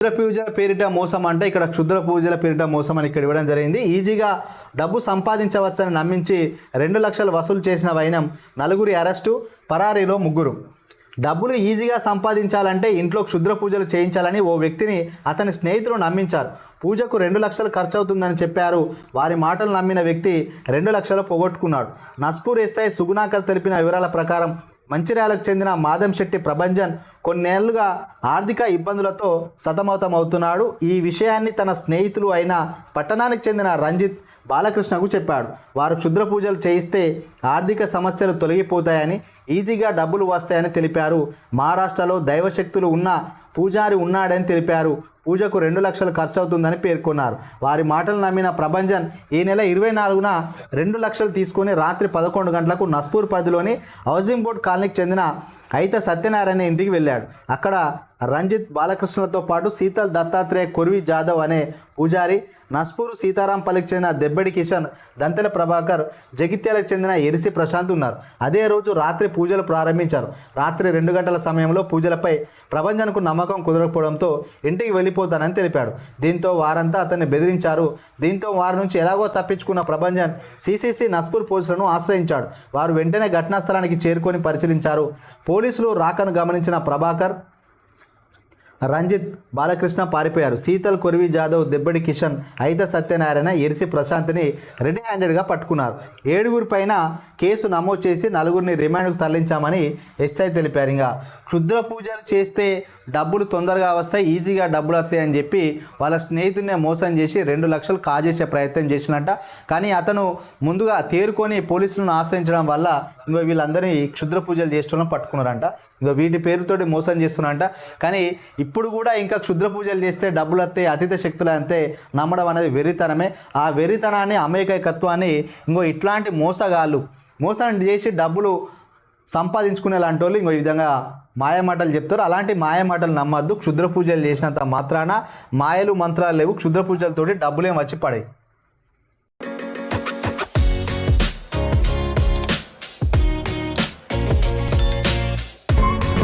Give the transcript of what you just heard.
క్షుద్ర పూజల పేరిట మోసం అంటే ఇక్కడ క్షుద్ర పూజల పేరిట మోసం అని ఇక్కడ ఇవ్వడం జరిగింది. ఈజీగా డబ్బు సంపాదించవచ్చని నమ్మించి 2 లక్షలు వసూలు చేసిన వైనం, నలుగురి అరెస్టు, పరారీలో ముగ్గురు. డబ్బులు ఈజీగా సంపాదించాలంటే ఇంట్లో క్షుద్ర పూజలు చేయించాలని ఓ వ్యక్తిని అతని స్నేహితులు నమ్మించారు. పూజకు 2 లక్షలు ఖర్చు అవుతుందని చెప్పారు. వారి మాటలు నమ్మిన వ్యక్తి 2 లక్షలు పోగొట్టుకున్నాడు. నస్పూర్ ఎస్ఐ సుగుణాకర్ తెలిపిన వివరాల ప్రకారం మంచిర్యాలకు చెందిన మాదంశెట్టి ప్రభంజన్ కొన్నేళ్లుగా ఆర్థిక ఇబ్బందులతో సతమతమవుతున్నాడు. ఈ విషయాన్ని తన స్నేహితులు అయిన పట్టణానికి చెందిన రంజిత్ బాలకృష్ణకు చెప్పాడు. వారు క్షుద్ర పూజలు చేయిస్తే ఆర్థిక సమస్యలు తొలగిపోతాయని, ఈజీగా డబ్బులు వస్తాయని తెలిపారు. మహారాష్ట్రలో దైవశక్తులు ఉన్న పూజారి ఉన్నాడని తెలిపారు. పూజకు 2 లక్షలు ఖర్చు అవుతుందని పేర్కొన్నారు. వారి మాటలు నమ్మిన ప్రభంజన్ ఈ నెల 24న 2 లక్షలు తీసుకుని రాత్రి 11 గంటలకు నస్పూర్ పరిధిలోని హౌసింగ్ బోర్డ్ కాలనీకి చెందిన అయితే సత్యనారాయణ ఇంటికి వెళ్ళాడు. అక్కడ రంజిత్ బాలకృష్ణలతో పాటు శీతల్ దత్తాత్రేయ కొర్వి జాదవ్ అనే పూజారి, నస్పూరు సీతారాంపల్లికి చెందిన దెబ్బడి కిషన్, దంతెల ప్రభాకర్, జగిత్యాలకు చెందిన ఎరిసి ప్రశాంత్ ఉన్నారు. అదే రోజు రాత్రి పూజలు ప్రారంభించారు. రాత్రి 2 గంటల సమయంలో పూజలపై ప్రభంజన్కు నమ్మకం కుదరకపోవడంతో ఇంటికి వెళ్ళిపోతానని తెలిపాడు. దీంతో వారంతా అతన్ని బెదిరించారు. దీంతో వారి నుంచి ఎలాగో తప్పించుకున్న ప్రభంజన్ సిసిసి నస్పూర్ పోలీసులను ఆశ్రయించాడు. వారు వెంటనే ఘటనా స్థలానికి చేరుకొని పరిశీలించారు. పోలీసులు రాకను గమనించిన ప్రభాకర్, రంజిత్ బాలకృష్ణ పారిపోయారు. శీతల్ కొర్వి జాదవ్, దెబ్బడి కిషన్, అయితే సత్యనారాయణ, ఎరిసి ప్రశాంత్ని రెడీ హ్యాండెడ్గా పట్టుకున్నారు. 7 పైన కేసు నమోదు చేసి 4 రిమాండ్కు తరలించామని ఎస్ఐ తెలిపారు. ఇంకా క్షుద్ర పూజలు చేస్తే డబ్బులు తొందరగా వస్తాయి, ఈజీగా డబ్బులు వస్తాయి అని చెప్పి వాళ్ళ స్నేహితుడిని మోసం చేసి 2 లక్షలు కాజేసే ప్రయత్నం చేసినట్ట. కానీ అతను ముందుగా తేరుకొని పోలీసులను ఆశ్రయించడం వల్ల ఇంకో వీళ్ళందరినీ క్షుద్ర పూజలు చేస్తున్న పట్టుకున్నారంట. ఇంకో వీటి పేరుతోటి మోసం చేస్తున్నారంట. కానీ ఇప్పుడు కూడా ఇంకా క్షుద్ర పూజలు చేస్తే డబ్బులు వస్తాయి, అతీత శక్తులు అంతే నమ్మడం అనేది వెర్రితనమే. ఆ వెర్రితనాన్ని, అమాయకత్వాన్ని ఇంకో ఇట్లాంటి మోసం చేసి డబ్బులు సంపాదించుకునే లాంటి వాళ్ళు ఇంకో ఈ విధంగా మాయమాటలు చెప్తారు. అలాంటి మాయమాటలు నమ్మద్దు. క్షుద్ర పూజలు చేసినంత మాత్రాన మాయలు మంత్రాలు లేవు. క్షుద్ర పూజలతోటి డబ్బులేం వచ్చి పడాయి.